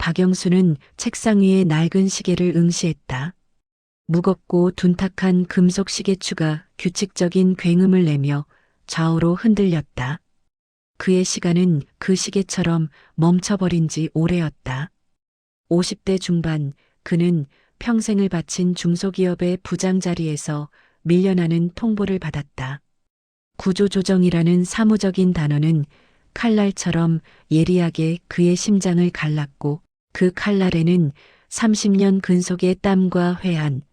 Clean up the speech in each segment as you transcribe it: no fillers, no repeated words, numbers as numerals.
박영수는 책상 위에 낡은 시계를 응시했다. 무겁고 둔탁한 금속 시계추가 규칙적인 굉음을 내며 좌우로 흔들렸다. 그의 시간은 그 시계처럼 멈춰버린 지 오래였다. 50대 중반 그는 평생을 바친 중소기업의 부장 자리에서 밀려나는 통보를 받았다. 구조조정이라는 사무적인 단어는 칼날처럼 예리하게 그의 심장을 갈랐고 그 칼날에는 30년 근속의 땀과 회한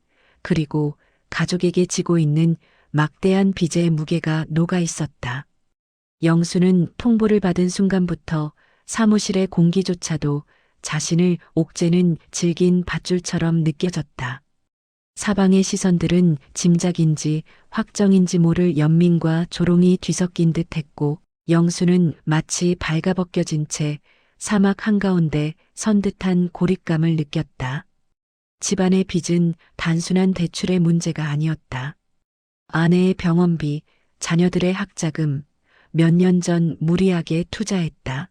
그리고 가족에게 지고 있는 막대한 빚의 무게가 녹아 있었다. 영수는 통보를 받은 순간부터 사무실의 공기조차도 자신을 옥죄는 질긴 밧줄처럼 느껴졌다. 사방의 시선들은 짐작인지 확정인지 모를 연민과 조롱이 뒤섞인 듯 했고 영수는 마치 발가벗겨진 채 사막 한가운데 선 듯한 고립감을 느꼈다. 집안의 빚은 단순한 대출의 문제가 아니었다. 아내의 병원비, 자녀들의 학자금, 몇 년 전 무리하게 투자했다.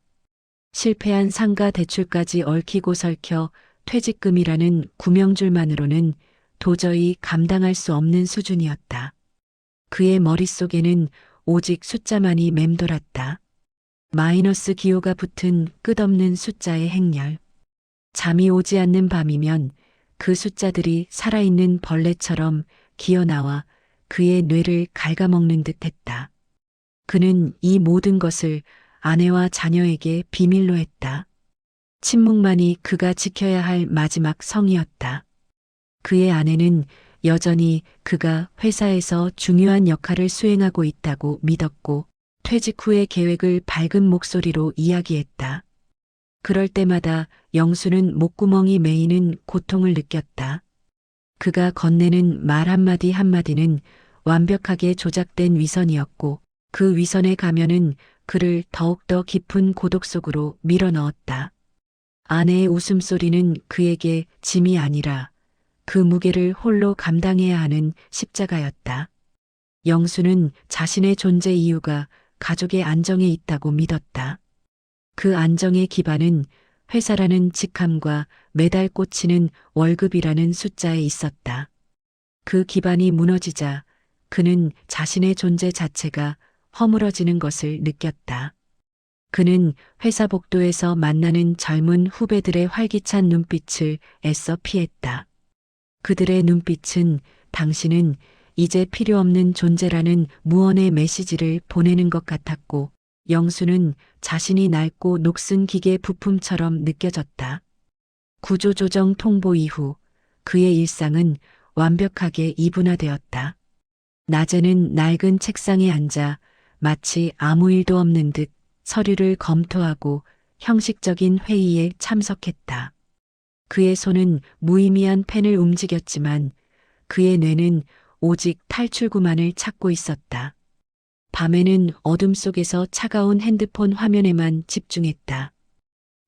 실패한 상가 대출까지 얽히고 설켜 퇴직금이라는 구명줄만으로는 도저히 감당할 수 없는 수준이었다. 그의 머릿속에는 오직 숫자만이 맴돌았다. 마이너스 기호가 붙은 끝없는 숫자의 행렬. 잠이 오지 않는 밤이면 그 숫자들이 살아있는 벌레처럼 기어나와 그의 뇌를 갉아먹는 듯했다. 그는 이 모든 것을 아내와 자녀에게 비밀로 했다. 침묵만이 그가 지켜야 할 마지막 성이었다. 그의 아내는 여전히 그가 회사에서 중요한 역할을 수행하고 있다고 믿었고 퇴직 후의 계획을 밝은 목소리로 이야기했다. 그럴 때마다 영수는 목구멍이 메이는 고통을 느꼈다. 그가 건네는 말 한마디 한마디는 완벽하게 조작된 위선이었고 그 위선의 가면은 그를 더욱더 깊은 고독 속으로 밀어넣었다. 아내의 웃음소리는 그에게 짐이 아니라 그 무게를 홀로 감당해야 하는 십자가였다. 영수는 자신의 존재 이유가 가족의 안정에 있다고 믿었다. 그 안정의 기반은 회사라는 직함과 매달 꽂히는 월급이라는 숫자에 있었다. 그 기반이 무너지자 그는 자신의 존재 자체가 허물어지는 것을 느꼈다. 그는 회사 복도에서 만나는 젊은 후배들의 활기찬 눈빛을 애써 피했다. 그들의 눈빛은 당신은 이제 필요 없는 존재라는 무언의 메시지를 보내는 것 같았고 영수는 자신이 낡고 녹슨 기계 부품처럼 느껴졌다. 구조조정 통보 이후 그의 일상은 완벽하게 이분화되었다. 낮에는 낡은 책상에 앉아 마치 아무 일도 없는 듯 서류를 검토하고 형식적인 회의에 참석했다. 그의 손은 무의미한 펜을 움직였지만 그의 뇌는 오직 탈출구만을 찾고 있었다. 밤에는 어둠 속에서 차가운 핸드폰 화면에만 집중했다.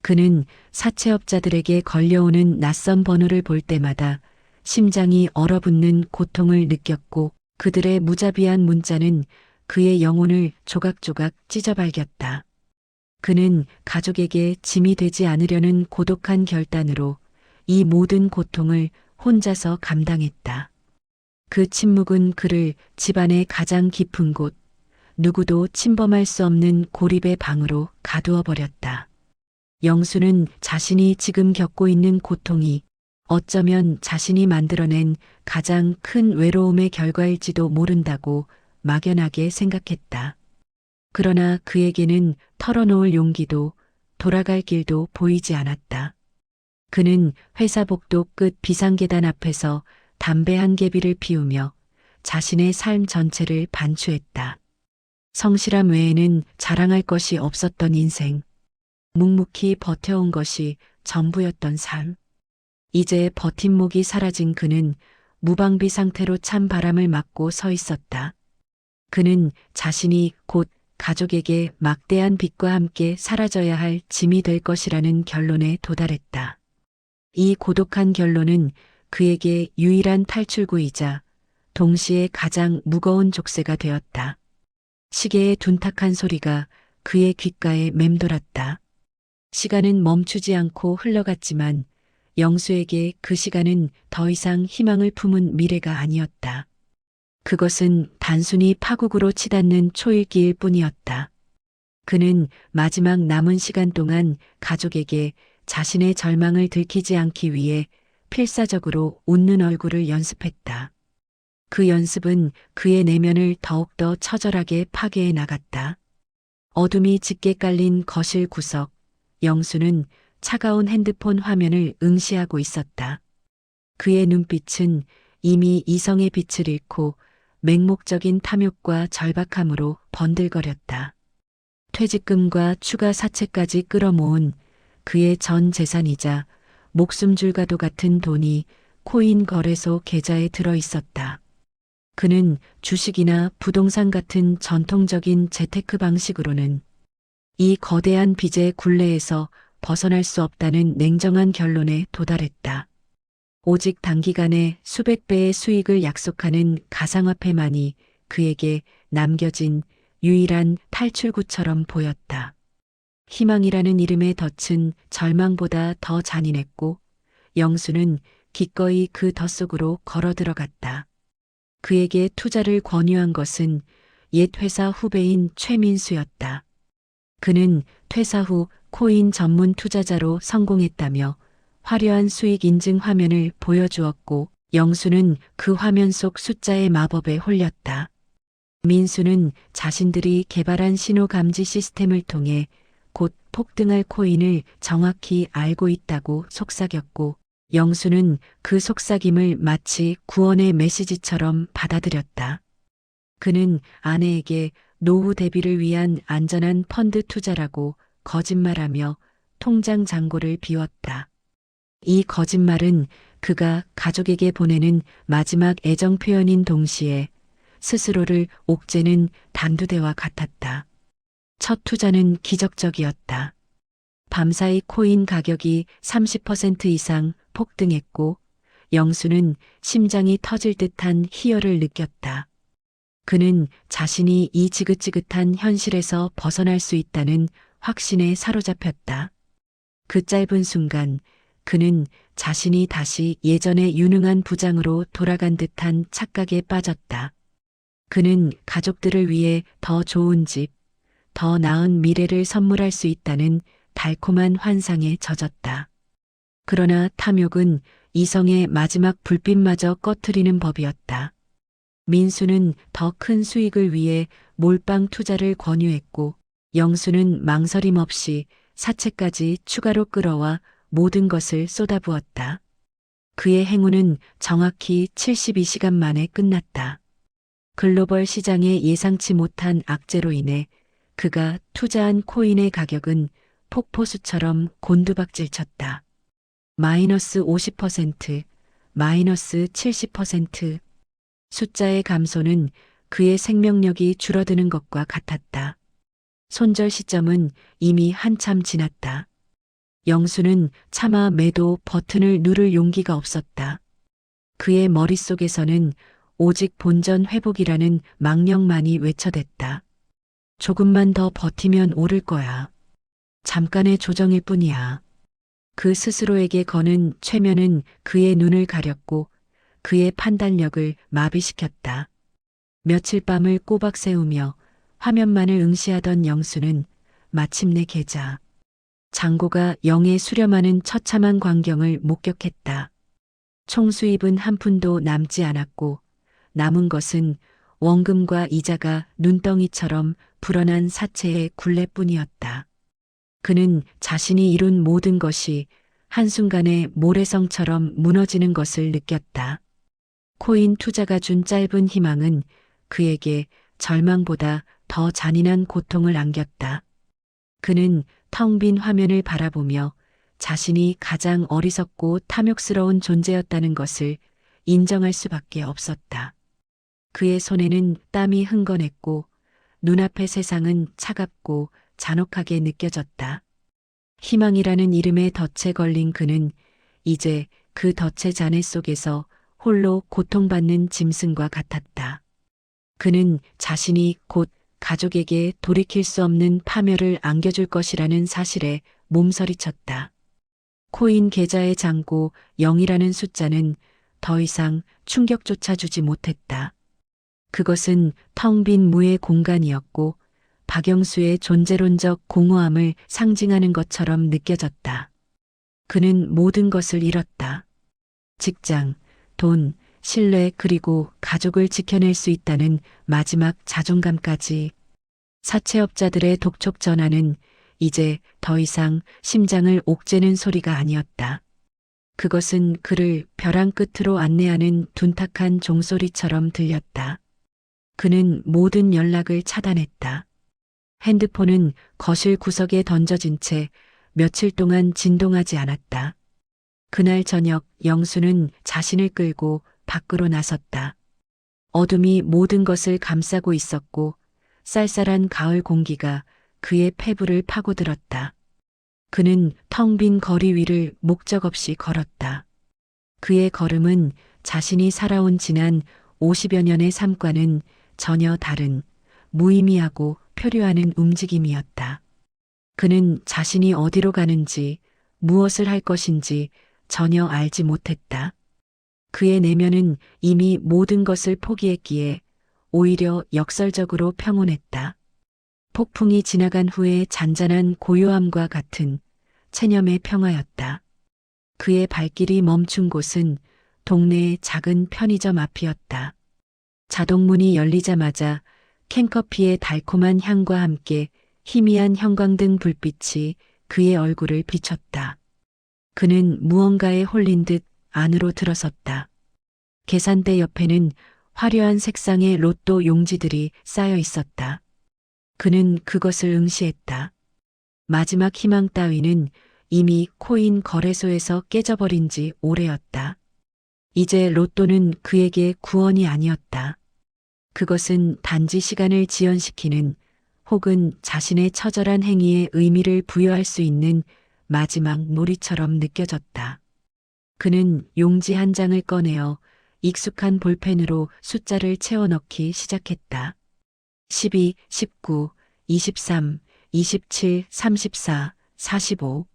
그는 사채업자들에게 걸려오는 낯선 번호를 볼 때마다 심장이 얼어붙는 고통을 느꼈고 그들의 무자비한 문자는 그의 영혼을 조각조각 찢어발겼다. 그는 가족에게 짐이 되지 않으려는 고독한 결단으로 이 모든 고통을 혼자서 감당했다. 그 침묵은 그를 집안의 가장 깊은 곳, 누구도 침범할 수 없는 고립의 방으로 가두어 버렸다. 영수는 자신이 지금 겪고 있는 고통이 어쩌면 자신이 만들어낸 가장 큰 외로움의 결과일지도 모른다고 막연하게 생각했다. 그러나 그에게는 털어놓을 용기도 돌아갈 길도 보이지 않았다. 그는 회사 복도 끝 비상계단 앞에서 담배 한 개비를 피우며 자신의 삶 전체를 반추했다. 성실함 외에는 자랑할 것이 없었던 인생, 묵묵히 버텨온 것이 전부였던 삶. 이제 버팀목이 사라진 그는 무방비 상태로 찬 바람을 맞고 서 있었다. 그는 자신이 곧 가족에게 막대한 빚과 함께 사라져야 할 짐이 될 것이라는 결론에 도달했다. 이 고독한 결론은 그에게 유일한 탈출구이자 동시에 가장 무거운 족쇄가 되었다. 시계의 둔탁한 소리가 그의 귓가에 맴돌았다. 시간은 멈추지 않고 흘러갔지만 영수에게 그 시간은 더 이상 희망을 품은 미래가 아니었다. 그것은 단순히 파국으로 치닫는 초읽기일 뿐이었다. 그는 마지막 남은 시간 동안 가족에게 자신의 절망을 들키지 않기 위해 필사적으로 웃는 얼굴을 연습했다. 그 연습은 그의 내면을 더욱더 처절하게 파괴해 나갔다. 어둠이 짙게 깔린 거실 구석, 영수는 차가운 핸드폰 화면을 응시하고 있었다. 그의 눈빛은 이미 이성의 빛을 잃고 맹목적인 탐욕과 절박함으로 번들거렸다. 퇴직금과 추가 사채까지 끌어모은 그의 전 재산이자 목숨줄과도 같은 돈이 코인 거래소 계좌에 들어 있었다. 그는 주식이나 부동산 같은 전통적인 재테크 방식으로는 이 거대한 빚의 굴레에서 벗어날 수 없다는 냉정한 결론에 도달했다. 오직 단기간에 수백 배의 수익을 약속하는 가상화폐만이 그에게 남겨진 유일한 탈출구처럼 보였다. 희망이라는 이름에 덧친 절망보다 더 잔인했고 영수는 기꺼이 그 덫속으로 걸어 들어갔다. 그에게 투자를 권유한 것은 옛 회사 후배인 최민수였다. 그는 퇴사 후 코인 전문 투자자로 성공했다며 화려한 수익 인증 화면을 보여주었고 영수는 그 화면 속 숫자의 마법에 홀렸다. 민수는 자신들이 개발한 신호 감지 시스템을 통해 곧 폭등할 코인을 정확히 알고 있다고 속삭였고 영수는 그 속삭임을 마치 구원의 메시지처럼 받아들였다. 그는 아내에게 노후 대비를 위한 안전한 펀드 투자라고 거짓말하며 통장 잔고를 비웠다. 이 거짓말은 그가 가족에게 보내는 마지막 애정 표현인 동시에 스스로를 옥죄는 단두대와 같았다. 첫 투자는 기적적이었다. 밤사이 코인 가격이 30% 이상 폭등했고 영수는 심장이 터질 듯한 희열을 느꼈다. 그는 자신이 이 지긋지긋한 현실에서 벗어날 수 있다는 확신에 사로잡혔다. 그 짧은 순간 그는 자신이 다시 예전의 유능한 부장으로 돌아간 듯한 착각에 빠졌다. 그는 가족들을 위해 더 좋은 집, 더 나은 미래를 선물할 수 있다는 달콤한 환상에 젖었다. 그러나 탐욕은 이성의 마지막 불빛마저 꺼트리는 법이었다. 민수는 더 큰 수익을 위해 몰빵 투자를 권유했고 영수는 망설임 없이 사채까지 추가로 끌어와 모든 것을 쏟아부었다. 그의 행운은 정확히 72시간 만에 끝났다. 글로벌 시장의 예상치 못한 악재로 인해 그가 투자한 코인의 가격은 폭포수처럼 곤두박질 쳤다. 마이너스 50%, 마이너스 70%. 숫자의 감소는 그의 생명력이 줄어드는 것과 같았다. 손절 시점은 이미 한참 지났다. 영수는 차마 매도 버튼을 누를 용기가 없었다. 그의 머릿속에서는 오직 본전 회복이라는 망령만이 외쳐댔다. 조금만 더 버티면 오를 거야. 잠깐의 조정일 뿐이야. 그 스스로에게 거는 최면은 그의 눈을 가렸고 그의 판단력을 마비시켰다. 며칠 밤을 꼬박 세우며 화면만을 응시하던 영수는 마침내 계좌 잔고가 0에 수렴하는 처참한 광경을 목격했다. 총수입은 한 푼도 남지 않았고 남은 것은 원금과 이자가 눈덩이처럼 불어난 사채의 굴레뿐이었다. 그는 자신이 이룬 모든 것이 한순간에 모래성처럼 무너지는 것을 느꼈다. 코인 투자가 준 짧은 희망은 그에게 절망보다 더 잔인한 고통을 안겼다. 그는 텅 빈 화면을 바라보며 자신이 가장 어리석고 탐욕스러운 존재였다는 것을 인정할 수밖에 없었다. 그의 손에는 땀이 흥건했고 눈앞의 세상은 차갑고 잔혹하게 느껴졌다. 희망이라는 이름의 덫에 걸린 그는 이제 그 덫의 잔해 속에서 홀로 고통받는 짐승과 같았다. 그는 자신이 곧 가족에게 돌이킬 수 없는 파멸을 안겨줄 것이라는 사실에 몸서리쳤다. 코인 계좌의 잔고 0이라는 숫자는 더 이상 충격조차 주지 못했다. 그것은 텅 빈 무의 공간이었고 박영수의 존재론적 공허함을 상징하는 것처럼 느껴졌다. 그는 모든 것을 잃었다. 직장, 돈, 신뢰 그리고 가족을 지켜낼 수 있다는 마지막 자존감까지. 사채업자들의 독촉 전화는 이제 더 이상 심장을 옥죄는 소리가 아니었다. 그것은 그를 벼랑 끝으로 안내하는 둔탁한 종소리처럼 들렸다. 그는 모든 연락을 차단했다. 핸드폰은 거실 구석에 던져진 채 며칠 동안 진동하지 않았다. 그날 저녁 영수는 자신을 끌고 밖으로 나섰다. 어둠이 모든 것을 감싸고 있었고 쌀쌀한 가을 공기가 그의 폐부를 파고들었다. 그는 텅 빈 거리 위를 목적 없이 걸었다. 그의 걸음은 자신이 살아온 지난 50여 년의 삶과는 전혀 다른 무의미하고 표류하는 움직임이었다. 그는 자신이 어디로 가는지 무엇을 할 것인지 전혀 알지 못했다. 그의 내면은 이미 모든 것을 포기했기에 오히려 역설적으로 평온했다. 폭풍이 지나간 후에 잔잔한 고요함과 같은 체념의 평화였다. 그의 발길이 멈춘 곳은 동네의 작은 편의점 앞이었다. 자동문이 열리자마자 캔커피의 달콤한 향과 함께 희미한 형광등 불빛이 그의 얼굴을 비췄다. 그는 무언가에 홀린 듯 안으로 들어섰다. 계산대 옆에는 화려한 색상의 로또 용지들이 쌓여 있었다. 그는 그것을 응시했다. 마지막 희망 따위는 이미 코인 거래소에서 깨져버린 지 오래였다. 이제 로또는 그에게 구원이 아니었다. 그것은 단지 시간을 지연시키는 혹은 자신의 처절한 행위에 의미를 부여할 수 있는 마지막 놀이처럼 느껴졌다. 그는 용지 한 장을 꺼내어 익숙한 볼펜으로 숫자를 채워 넣기 시작했다. 12, 19, 23, 27, 34, 45.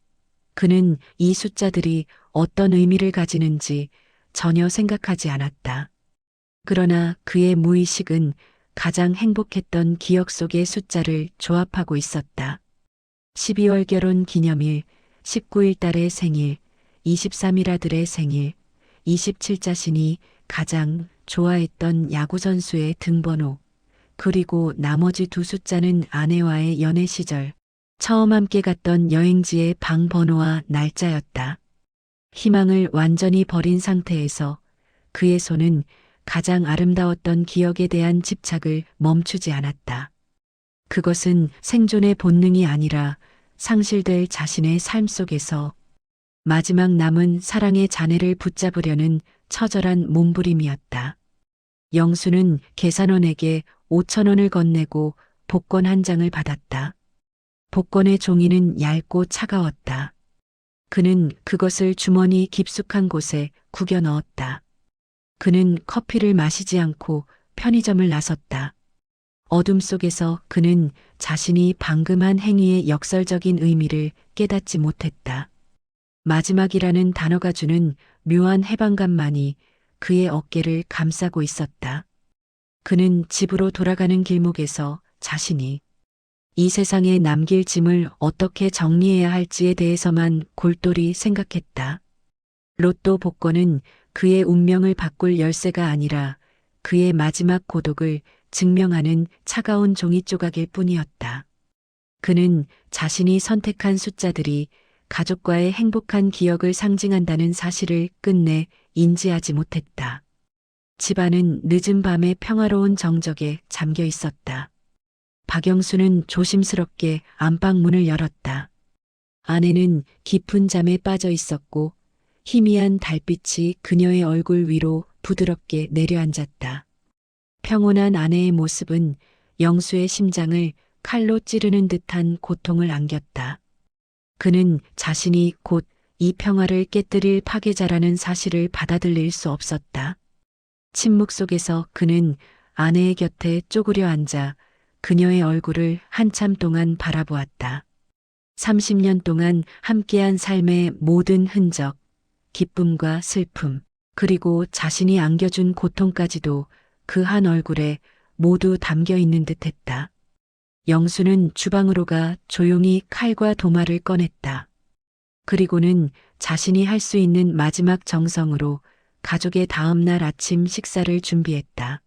그는 이 숫자들이 어떤 의미를 가지는지 전혀 생각하지 않았다. 그러나 그의 무의식은 가장 행복했던 기억 속의 숫자를 조합하고 있었다. 12월 결혼 기념일, 19일 딸의 생일, 23일 아들의 생일, 27 자신이 가장 좋아했던 야구선수의 등번호, 그리고 나머지 두 숫자는 아내와의 연애 시절, 처음 함께 갔던 여행지의 방 번호와 날짜였다. 희망을 완전히 버린 상태에서 그의 손은 가장 아름다웠던 기억에 대한 집착을 멈추지 않았다. 그것은 생존의 본능이 아니라 상실될 자신의 삶 속에서 마지막 남은 사랑의 잔해를 붙잡으려는 처절한 몸부림이었다. 영수는 계산원에게 5,000원을 건네고 복권 한 장을 받았다. 복권의 종이는 얇고 차가웠다. 그는 그것을 주머니 깊숙한 곳에 구겨 넣었다. 그는 커피를 마시지 않고 편의점을 나섰다. 어둠 속에서 그는 자신이 방금 한 행위의 역설적인 의미를 깨닫지 못했다. 마지막이라는 단어가 주는 묘한 해방감만이 그의 어깨를 감싸고 있었다. 그는 집으로 돌아가는 길목에서 자신이 이 세상에 남길 짐을 어떻게 정리해야 할지에 대해서만 골똘히 생각했다. 로또 복권은 그의 운명을 바꿀 열쇠가 아니라 그의 마지막 고독을 증명하는 차가운 종이 조각일 뿐이었다. 그는 자신이 선택한 숫자들이 가족과의 행복한 기억을 상징한다는 사실을 끝내 인지하지 못했다. 집안은 늦은 밤의 평화로운 정적에 잠겨 있었다. 박영수는 조심스럽게 안방 문을 열었다. 아내는 깊은 잠에 빠져 있었고 희미한 달빛이 그녀의 얼굴 위로 부드럽게 내려앉았다. 평온한 아내의 모습은 영수의 심장을 칼로 찌르는 듯한 고통을 안겼다. 그는 자신이 곧 이 평화를 깨뜨릴 파괴자라는 사실을 받아들일 수 없었다. 침묵 속에서 그는 아내의 곁에 쪼그려 앉아 그녀의 얼굴을 한참 동안 바라보았다. 30년 동안 함께한 삶의 모든 흔적, 기쁨과 슬픔, 그리고 자신이 안겨준 고통까지도 그 한 얼굴에 모두 담겨 있는 듯 했다. 영수는 주방으로 가 조용히 칼과 도마를 꺼냈다. 그리고는 자신이 할 수 있는 마지막 정성으로 가족의 다음날 아침 식사를 준비했다.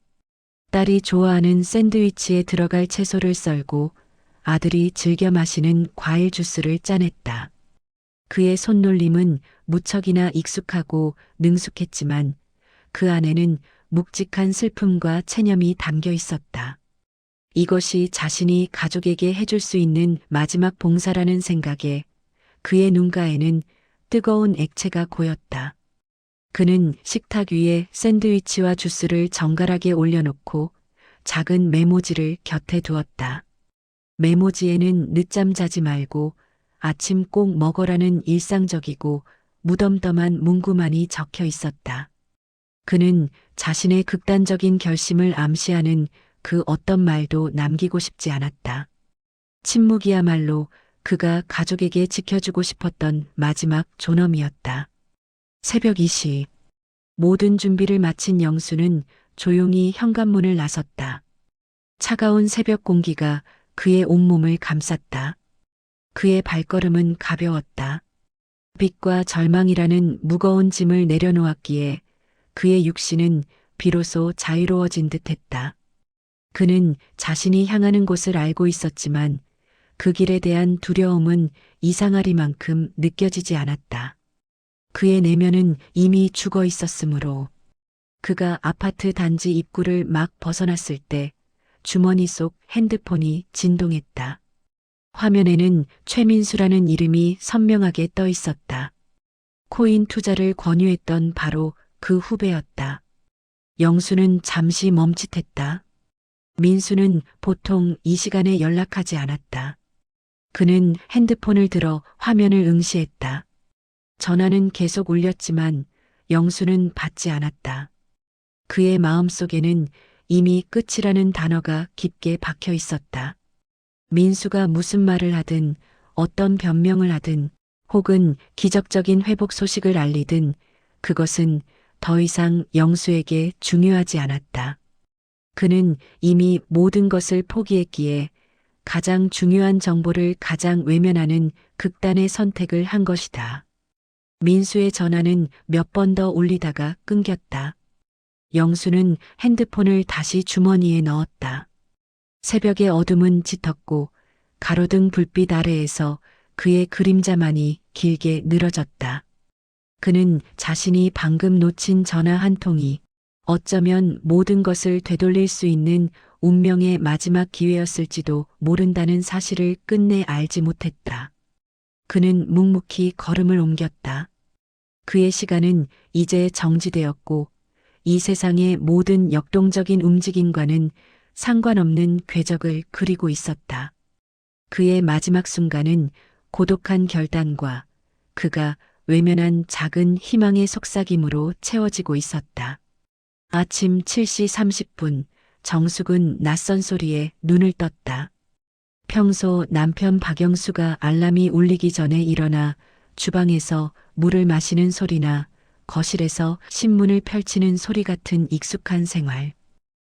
딸이 좋아하는 샌드위치에 들어갈 채소를 썰고 아들이 즐겨 마시는 과일 주스를 짜냈다. 그의 손놀림은 무척이나 익숙하고 능숙했지만 그 안에는 묵직한 슬픔과 체념이 담겨 있었다. 이것이 자신이 가족에게 해줄 수 있는 마지막 봉사라는 생각에 그의 눈가에는 뜨거운 액체가 고였다. 그는 식탁 위에 샌드위치와 주스를 정갈하게 올려놓고 작은 메모지를 곁에 두었다. 메모지에는 늦잠 자지 말고 아침 꼭 먹어라는 일상적이고 무덤덤한 문구만이 적혀 있었다. 그는 자신의 극단적인 결심을 암시하는 그 어떤 말도 남기고 싶지 않았다. 침묵이야말로 그가 가족에게 지켜주고 싶었던 마지막 존엄이었다. 새벽 2시. 모든 준비를 마친 영수는 조용히 현관문을 나섰다. 차가운 새벽 공기가 그의 온몸을 감쌌다. 그의 발걸음은 가벼웠다. 빛과 절망이라는 무거운 짐을 내려놓았기에 그의 육신은 비로소 자유로워진 듯했다. 그는 자신이 향하는 곳을 알고 있었지만 그 길에 대한 두려움은 이상하리만큼 느껴지지 않았다. 그의 내면은 이미 죽어 있었으므로 그가 아파트 단지 입구를 막 벗어났을 때 주머니 속 핸드폰이 진동했다. 화면에는 최민수라는 이름이 선명하게 떠 있었다. 코인 투자를 권유했던 바로 그 후배였다. 영수는 잠시 멈칫했다. 민수는 보통 이 시간에 연락하지 않았다. 그는 핸드폰을 들어 화면을 응시했다. 전화는 계속 울렸지만 영수는 받지 않았다. 그의 마음속에는 이미 끝이라는 단어가 깊게 박혀 있었다. 민수가 무슨 말을 하든 어떤 변명을 하든 혹은 기적적인 회복 소식을 알리든 그것은 더 이상 영수에게 중요하지 않았다. 그는 이미 모든 것을 포기했기에 가장 중요한 정보를 가장 외면하는 극단의 선택을 한 것이다. 민수의 전화는 몇 번 더 울리다가 끊겼다. 영수는 핸드폰을 다시 주머니에 넣었다. 새벽의 어둠은 짙었고 가로등 불빛 아래에서 그의 그림자만이 길게 늘어졌다. 그는 자신이 방금 놓친 전화 한 통이 어쩌면 모든 것을 되돌릴 수 있는 운명의 마지막 기회였을지도 모른다는 사실을 끝내 알지 못했다. 그는 묵묵히 걸음을 옮겼다. 그의 시간은 이제 정지되었고 이 세상의 모든 역동적인 움직임과는 상관없는 궤적을 그리고 있었다. 그의 마지막 순간은 고독한 결단과 그가 외면한 작은 희망의 속삭임으로 채워지고 있었다. 아침 7시 30분 정숙은 낯선 소리에 눈을 떴다. 평소 남편 박영수가 알람이 울리기 전에 일어나 주방에서 물을 마시는 소리나 거실에서 신문을 펼치는 소리 같은 익숙한 생활.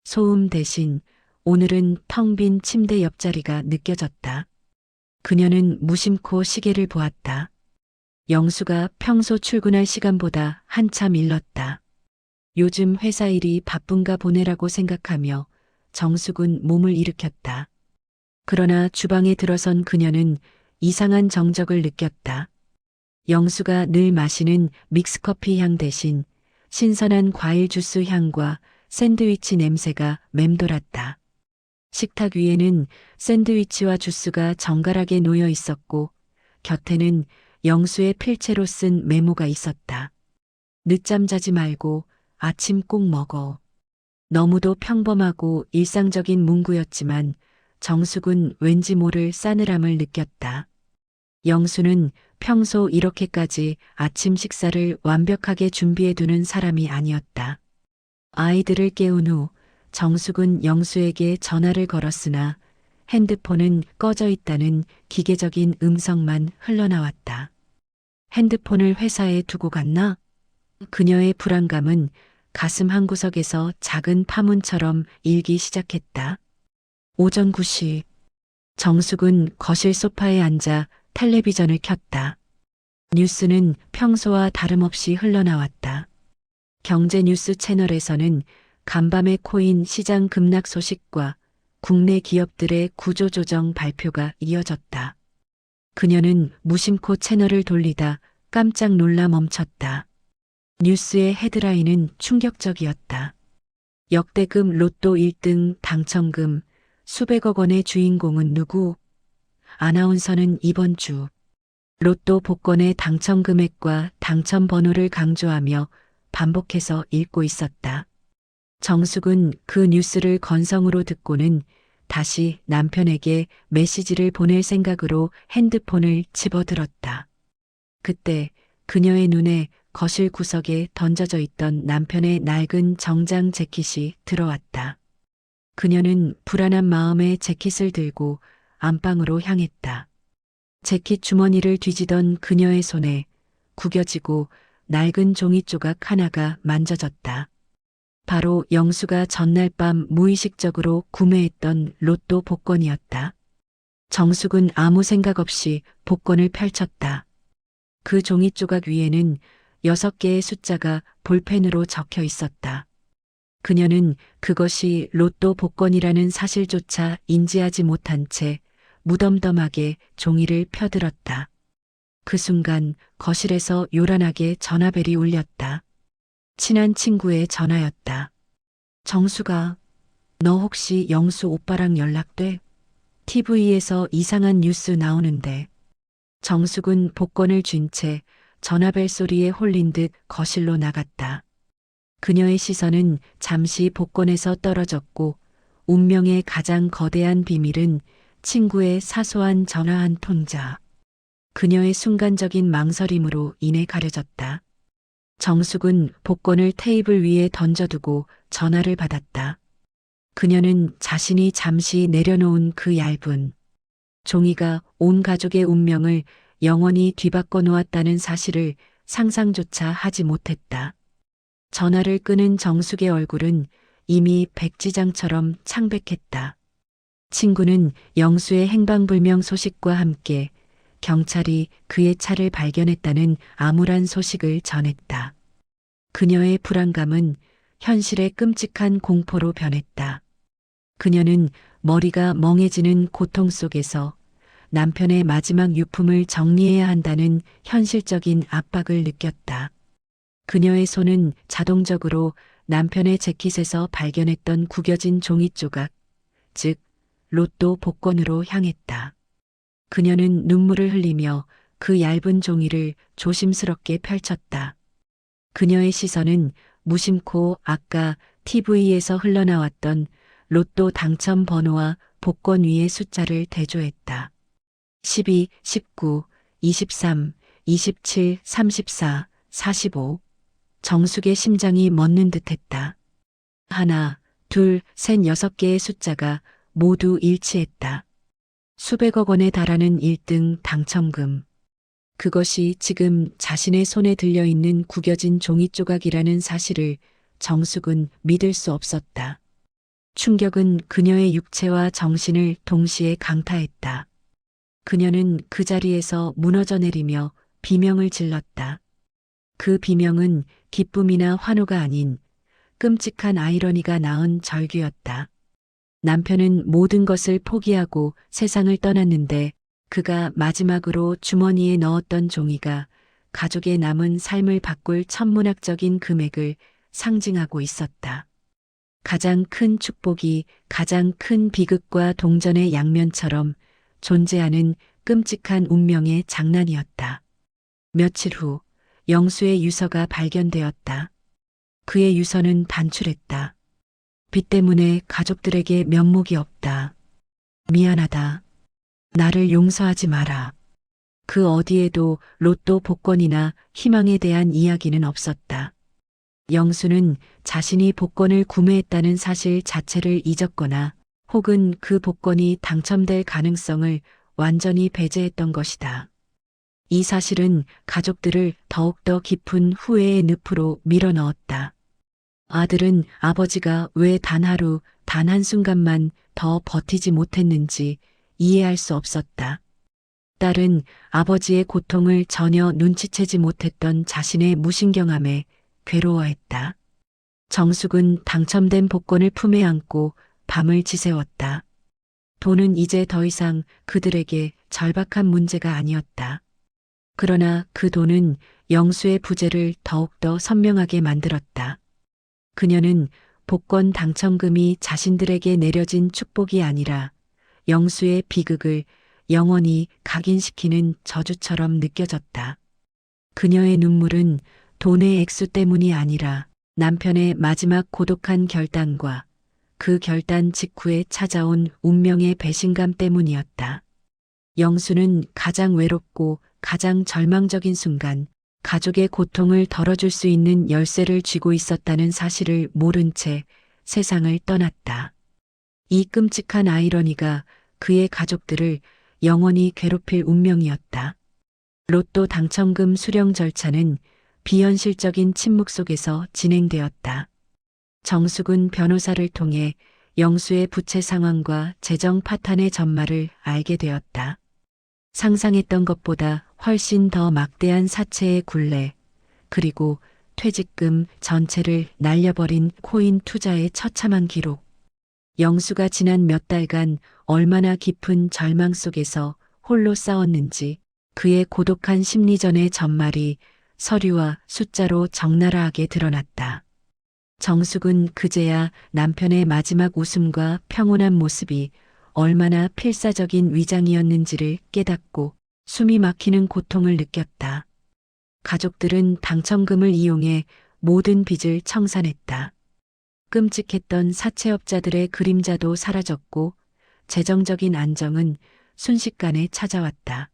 소음 대신 오늘은 텅 빈 침대 옆자리가 느껴졌다. 그녀는 무심코 시계를 보았다. 영수가 평소 출근할 시간보다 한참 일렀다. 요즘 회사 일이 바쁜가 보네라고 생각하며 정숙은 몸을 일으켰다. 그러나 주방에 들어선 그녀는 이상한 정적을 느꼈다. 영수가 늘 마시는 믹스커피 향 대신 신선한 과일 주스 향과 샌드위치 냄새가 맴돌았다. 식탁 위에는 샌드위치와 주스가 정갈하게 놓여 있었고 곁에는 영수의 필체로 쓴 메모가 있었다. 늦잠 자지 말고 아침 꼭 먹어. 너무도 평범하고 일상적인 문구였지만 정숙은 왠지 모를 싸늘함을 느꼈다. 영수는 평소 이렇게까지 아침 식사를 완벽하게 준비해두는 사람이 아니었다. 아이들을 깨운 후 정숙은 영수에게 전화를 걸었으나 핸드폰은 꺼져 있다는 기계적인 음성만 흘러나왔다. 핸드폰을 회사에 두고 갔나? 그녀의 불안감은 가슴 한구석에서 작은 파문처럼 일기 시작했다. 오전 9시. 정숙은 거실 소파에 앉아 텔레비전을 켰다. 뉴스는 평소와 다름없이 흘러나왔다. 경제 뉴스 채널에서는 간밤의 코인 시장 급락 소식과 국내 기업들의 구조조정 발표가 이어졌다. 그녀는 무심코 채널을 돌리다 깜짝 놀라 멈췄다. 뉴스의 헤드라인은 충격적이었다. 역대급 로또 1등 당첨금 수백억 원의 주인공은 누구? 아나운서는 이번 주 로또 복권의 당첨 금액과 당첨 번호를 강조하며 반복해서 읽고 있었다. 정숙은 그 뉴스를 건성으로 듣고는 다시 남편에게 메시지를 보낼 생각으로 핸드폰을 집어들었다. 그때 그녀의 눈에 거실 구석에 던져져 있던 남편의 낡은 정장 재킷이 들어왔다. 그녀는 불안한 마음에 재킷을 들고 안방으로 향했다. 재킷 주머니를 뒤지던 그녀의 손에 구겨지고 낡은 종이 조각 하나가 만져졌다. 바로 영수가 전날 밤 무의식적으로 구매했던 로또 복권이었다. 정숙은 아무 생각 없이 복권을 펼쳤다. 그 종이 조각 위에는 6개의 숫자가 볼펜으로 적혀 있었다. 그녀는 그것이 로또 복권이라는 사실조차 인지하지 못한 채 무덤덤하게 종이를 펴들었다. 그 순간 거실에서 요란하게 전화벨이 울렸다. 친한 친구의 전화였다. 정수가, 너 혹시 영수 오빠랑 연락돼? TV에서 이상한 뉴스 나오는데. 정숙은 복권을 쥔 채 전화벨 소리에 홀린 듯 거실로 나갔다. 그녀의 시선은 잠시 복권에서 떨어졌고 운명의 가장 거대한 비밀은 친구의 사소한 전화 한 통자. 그녀의 순간적인 망설임으로 인해 가려졌다. 정숙은 복권을 테이블 위에 던져두고 전화를 받았다. 그녀는 자신이 잠시 내려놓은 그 얇은 종이가 온 가족의 운명을 영원히 뒤바꿔 놓았다는 사실을 상상조차 하지 못했다. 전화를 끄는 정숙의 얼굴은 이미 백지장처럼 창백했다. 친구는 영수의 행방불명 소식과 함께 경찰이 그의 차를 발견했다는 암울한 소식을 전했다. 그녀의 불안감은 현실의 끔찍한 공포로 변했다. 그녀는 머리가 멍해지는 고통 속에서 남편의 마지막 유품을 정리해야 한다는 현실적인 압박을 느꼈다. 그녀의 손은 자동적으로 남편의 재킷에서 발견했던 구겨진 종이 조각, 즉 로또 복권으로 향했다. 그녀는 눈물을 흘리며 그 얇은 종이를 조심스럽게 펼쳤다. 그녀의 시선은 무심코 아까 TV에서 흘러나왔던 로또 당첨 번호와 복권 위의 숫자를 대조했다. 12, 19, 23, 27, 34, 45. 정숙의 심장이 멎는 듯했다. 하나, 둘, 셋 6개의 숫자가 모두 일치했다. 수백억 원에 달하는 1등 당첨금. 그것이 지금 자신의 손에 들려있는 구겨진 종이 조각이라는 사실을 정숙은 믿을 수 없었다. 충격은 그녀의 육체와 정신을 동시에 강타했다. 그녀는 그 자리에서 무너져 내리며 비명을 질렀다. 그 비명은 기쁨이나 환호가 아닌 끔찍한 아이러니가 낳은 절규였다. 남편은 모든 것을 포기하고 세상을 떠났는데 그가 마지막으로 주머니에 넣었던 종이가 가족의 남은 삶을 바꿀 천문학적인 금액을 상징하고 있었다. 가장 큰 축복이 가장 큰 비극과 동전의 양면처럼 존재하는 끔찍한 운명의 장난이었다. 며칠 후 영수의 유서가 발견되었다. 그의 유서는 단출했다. 빚 때문에 가족들에게 면목이 없다. 미안하다. 나를 용서하지 마라. 그 어디에도 로또 복권이나 희망에 대한 이야기는 없었다. 영수는 자신이 복권을 구매했다는 사실 자체를 잊었거나 혹은 그 복권이 당첨될 가능성을 완전히 배제했던 것이다. 이 사실은 가족들을 더욱더 깊은 후회의 늪으로 밀어넣었다. 아들은 아버지가 왜 단 하루, 단 한순간만 더 버티지 못했는지 이해할 수 없었다. 딸은 아버지의 고통을 전혀 눈치채지 못했던 자신의 무신경함에 괴로워했다. 정숙은 당첨된 복권을 품에 안고 밤을 지새웠다. 돈은 이제 더 이상 그들에게 절박한 문제가 아니었다. 그러나 그 돈은 영수의 부재를 더욱더 선명하게 만들었다. 그녀는 복권 당첨금이 자신들에게 내려진 축복이 아니라 영수의 비극을 영원히 각인시키는 저주처럼 느껴졌다. 그녀의 눈물은 돈의 액수 때문이 아니라 남편의 마지막 고독한 결단과 그 결단 직후에 찾아온 운명의 배신감 때문이었다. 영수는 가장 외롭고 가장 절망적인 순간 가족의 고통을 덜어줄 수 있는 열쇠를 쥐고 있었다는 사실을 모른 채 세상을 떠났다. 이 끔찍한 아이러니가 그의 가족들을 영원히 괴롭힐 운명이었다. 로또 당첨금 수령 절차는 비현실적인 침묵 속에서 진행되었다. 정숙은 변호사를 통해 영수의 부채 상황과 재정 파탄의 전말을 알게 되었다. 상상했던 것보다 훨씬 더 막대한 사채의 굴레, 그리고 퇴직금 전체를 날려버린 코인 투자의 처참한 기록. 영수가 지난 몇 달간 얼마나 깊은 절망 속에서 홀로 싸웠는지 그의 고독한 심리전의 전말이 서류와 숫자로 적나라하게 드러났다. 정숙은 그제야 남편의 마지막 웃음과 평온한 모습이 얼마나 필사적인 위장이었는지를 깨닫고 숨이 막히는 고통을 느꼈다. 가족들은 당첨금을 이용해 모든 빚을 청산했다. 끔찍했던 사채업자들의 그림자도 사라졌고 재정적인 안정은 순식간에 찾아왔다.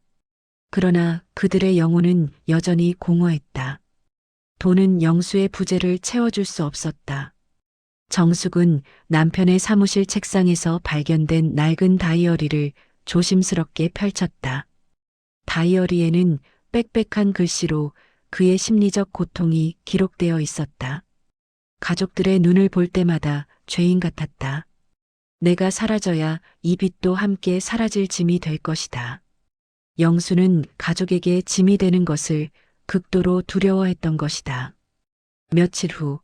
그러나 그들의 영혼은 여전히 공허했다. 돈은 영수의 부재를 채워줄 수 없었다. 정숙은 남편의 사무실 책상에서 발견된 낡은 다이어리를 조심스럽게 펼쳤다. 다이어리에는 빽빽한 글씨로 그의 심리적 고통이 기록되어 있었다. 가족들의 눈을 볼 때마다 죄인 같았다. 내가 사라져야 이 빚도 함께 사라질 짐이 될 것이다. 영수는 가족에게 짐이 되는 것을 극도로 두려워했던 것이다. 며칠 후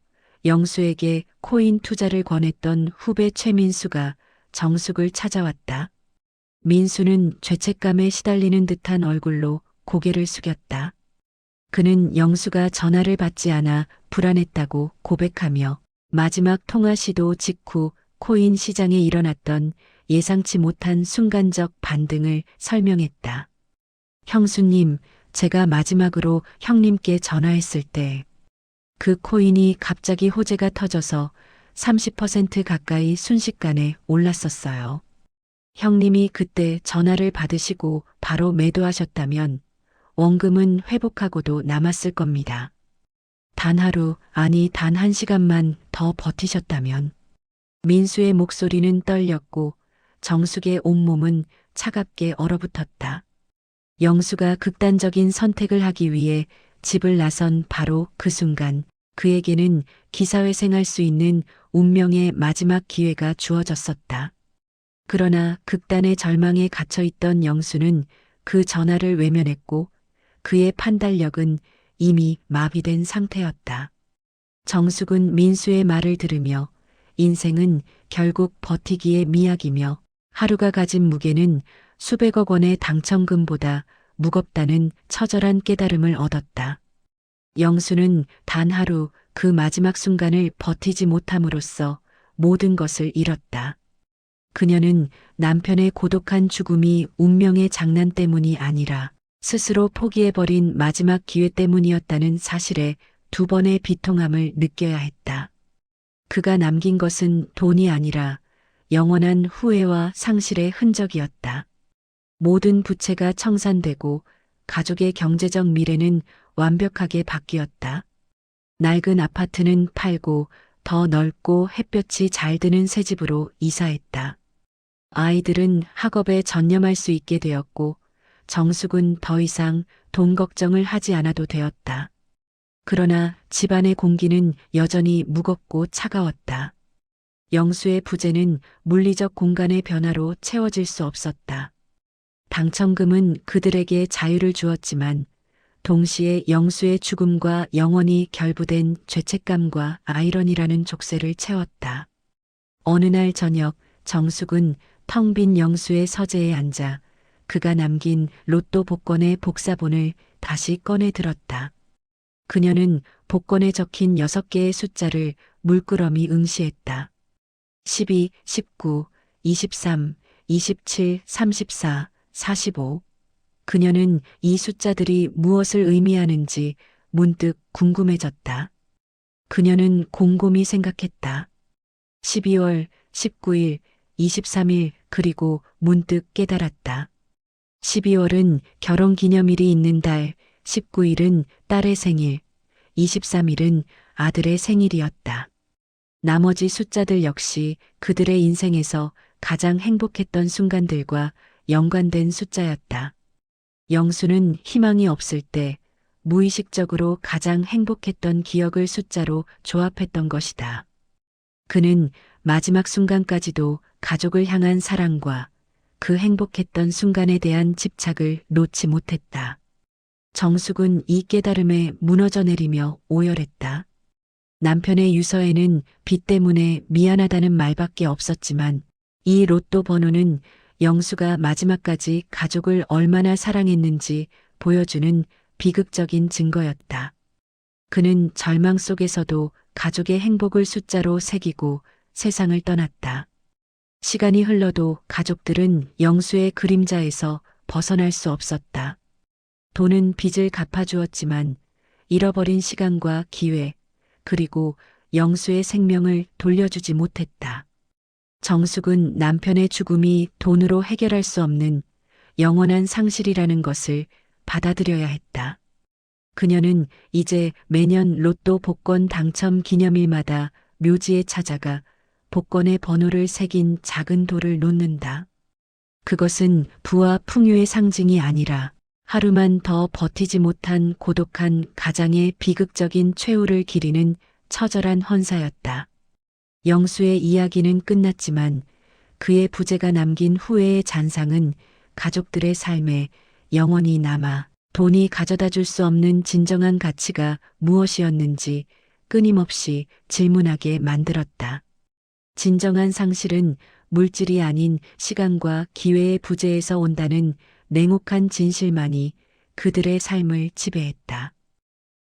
영수에게 코인 투자를 권했던 후배 최민수가 정숙을 찾아왔다. 민수는 죄책감에 시달리는 듯한 얼굴로 고개를 숙였다. 그는 영수가 전화를 받지 않아 불안했다고 고백하며 마지막 통화 시도 직후 코인 시장에 일어났던 예상치 못한 순간적 반등을 설명했다. 형수님, 제가 마지막으로 형님께 전화했을 때 그 코인이 갑자기 호재가 터져서 30% 가까이 순식간에 올랐었어요. 형님이 그때 전화를 받으시고 바로 매도하셨다면 원금은 회복하고도 남았을 겁니다. 단 하루, 아니 단 한 시간만 더 버티셨다면. 민수의 목소리는 떨렸고 정숙의 온몸은 차갑게 얼어붙었다. 영수가 극단적인 선택을 하기 위해 집을 나선 바로 그 순간 그에게는 기사회생할 수 있는 운명의 마지막 기회가 주어졌었다. 그러나 극단의 절망에 갇혀 있던 영수는 그 전화를 외면했고 그의 판단력은 이미 마비된 상태였다. 정숙은 민수의 말을 들으며 인생은 결국 버티기의 미학이며 하루가 가진 무게는 수백억 원의 당첨금보다 무겁다는 처절한 깨달음을 얻었다. 영수는 단 하루 그 마지막 순간을 버티지 못함으로써 모든 것을 잃었다. 그녀는 남편의 고독한 죽음이 운명의 장난 때문이 아니라 스스로 포기해버린 마지막 기회 때문이었다는 사실에 두 번의 비통함을 느껴야 했다. 그가 남긴 것은 돈이 아니라 영원한 후회와 상실의 흔적이었다. 모든 부채가 청산되고 가족의 경제적 미래는 완벽하게 바뀌었다. 낡은 아파트는 팔고 더 넓고 햇볕이 잘 드는 새 집으로 이사했다. 아이들은 학업에 전념할 수 있게 되었고 정숙은 더 이상 돈 걱정을 하지 않아도 되었다. 그러나 집안의 공기는 여전히 무겁고 차가웠다. 영수의 부재는 물리적 공간의 변화로 채워질 수 없었다. 당첨금은 그들에게 자유를 주었지만 동시에 영수의 죽음과 영원히 결부된 죄책감과 아이러니라는 족쇄를 채웠다. 어느 날 저녁 정숙은 텅 빈 영수의 서재에 앉아 그가 남긴 로또 복권의 복사본을 다시 꺼내 들었다. 그녀는 복권에 적힌 6개의 숫자를 물끄러미 응시했다. 12, 19, 23, 27, 34, 45. 그녀는 이 숫자들이 무엇을 의미하는지 문득 궁금해졌다. 그녀는 곰곰이 생각했다. 12월, 19일, 23일, 그리고 문득 깨달았다. 12월은 결혼 기념일이 있는 달, 19일은 딸의 생일, 23일은 아들의 생일이었다. 나머지 숫자들 역시 그들의 인생에서 가장 행복했던 순간들과 연관된 숫자였다. 영수는 희망이 없을 때 무의식적으로 가장 행복했던 기억을 숫자로 조합했던 것이다. 그는 마지막 순간까지도 가족을 향한 사랑과 그 행복했던 순간에 대한 집착을 놓지 못했다. 정숙은 이 깨달음에 무너져 내리며 오열했다. 남편의 유서에는 빚 때문에 미안하다는 말밖에 없었지만 이 로또 번호는 영수가 마지막까지 가족을 얼마나 사랑했는지 보여주는 비극적인 증거였다. 그는 절망 속에서도 가족의 행복을 숫자로 새기고 세상을 떠났다. 시간이 흘러도 가족들은 영수의 그림자에서 벗어날 수 없었다. 돈은 빚을 갚아주었지만 잃어버린 시간과 기회, 그리고 영수의 생명을 돌려주지 못했다. 정숙은 남편의 죽음이 돈으로 해결할 수 없는 영원한 상실이라는 것을 받아들여야 했다. 그녀는 이제 매년 로또 복권 당첨 기념일마다 묘지에 찾아가 복권의 번호를 새긴 작은 돌을 놓는다. 그것은 부와 풍요의 상징이 아니라 하루만 더 버티지 못한 고독한 가장의 비극적인 최후를 기리는 처절한 헌사였다. 영수의 이야기는 끝났지만 그의 부재가 남긴 후회의 잔상은 가족들의 삶에 영원히 남아 돈이 가져다 줄 수 없는 진정한 가치가 무엇이었는지 끊임없이 질문하게 만들었다. 진정한 상실은 물질이 아닌 시간과 기회의 부재에서 온다는 냉혹한 진실만이 그들의 삶을 지배했다.